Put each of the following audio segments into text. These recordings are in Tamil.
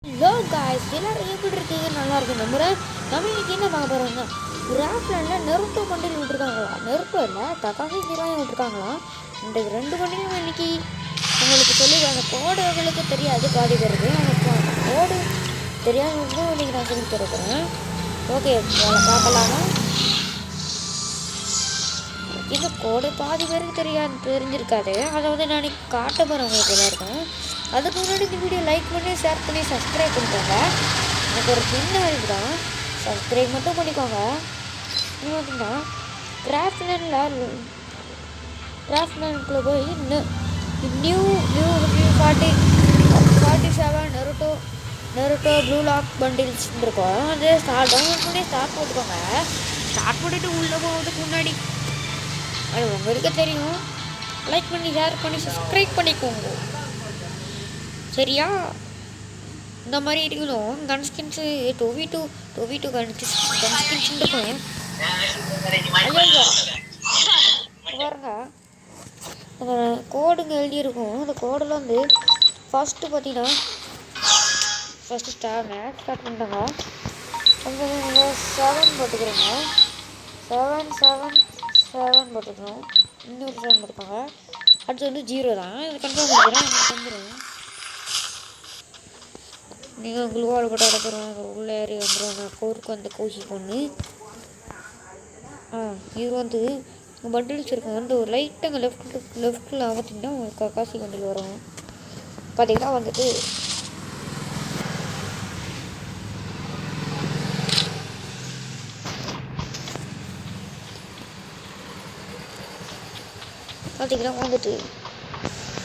ஹலோ காய்ஸ், எல்லாரும் எப்படி இருக்கீங்க? நல்லா இருக்கு நம்புறேன். நம்ம இன்னைக்கு என்ன பார்க்க போகிறோம்னா, கிராஃப்லாண்டில் நெருட்டோ பண்டில் விட்டுருக்காங்களா? நெருட்டோ இல்லை, தக்காசி ஹீரோயும் விட்டுருக்காங்களா? இந்த ரெண்டு பண்டிலும் இன்னைக்கு உங்களுக்கு சொல்லிடுவாங்க. கோடுகளுக்கு தெரியாது பாதி பேருக்கு, அவங்க கோடு தெரியாதவங்களுக்கும் இன்னைக்கு நான் சொல்லி தருக்கிறேன். ஓகே, பார்க்கலாமா? இந்த கோடு பாதி பேருக்கு தெரிஞ்சிருக்காது. அதை வந்து நான் காட்ட போகிறேன் உங்களுக்கு எல்லாருக்கும். அதுக்கு முன்னாடி இந்த வீடியோ லைக் பண்ணி ஷேர் பண்ணி சப்ஸ்கிரைப் பண்ணிக்கோங்க. எனக்கு ஒரு சின்ன ஹெல்ப் தான், சப்ஸ்கிரைப் மட்டும் பண்ணிக்கோங்க. இது பார்த்தீங்கன்னா கிராஃப்ட்லேண்டுக்குள்ளே போய் நியூ 47 நெருட்டோ ப்ளூ லாக் பண்டில்ஸ் இருக்கும். அது டவுன்லோட் பண்ணி ஸ்டார்ட் போட்டுக்கோங்க. ஸ்டார்ட் பண்ணிவிட்டு உள்ளே போகிறதுக்கு முன்னாடி அது உங்களுக்கு தெரியும், லைக் பண்ணி ஷேர் பண்ணி சப்ஸ்கிரைப் பண்ணிக்கோங்க, சரியா? இந்த மாதிரி இருக்கணும். கன் ஸ்கின்ஸு 2v2 கன் ஸ்கின்ஸ் இருக்கும். பாருங்க, அந்த கோடுங்க எழுதியிருக்கும். அந்த கோடில் வந்து ஃபஸ்ட்டு பார்த்தீங்கன்னா ஸ்டார்ட் பண்ணிட்டாங்க. அங்கே 7 போட்டுக்கிறோங்க. 7 போட்டுக்கணும். இன்னொரு 7 போட்டுக்கோங்க. அடுத்து வந்து 0 தான். இது கன்ஃபார்ம் பண்ணிக்கிறேன். எனக்கு வந்துடும். நீங்கள் குளுவால் போட்டு அடைக்கிறோம். உள்ளே ஏறி வந்துடும். நான் கோருக்கு வந்து கோஷி பொண்ணு. இது வந்து பண்டில்ஸ் இருக்கும். வந்து ஒரு லைட்டாக லெஃப்ட்டில் பார்த்தீங்கன்னா காசி பண்டில் வரும். பார்த்தீங்கன்னா வந்துட்டு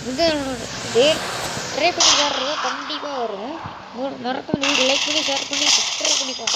இந்த ட்ரை பண்ணி வர்றது கண்டிப்பாக வரும். மறக்காம நீங்கள் லைக் பண்ணி ஷேர் பண்ணி சப்ஸ்கிரைப் பண்ணிக்கோங்க.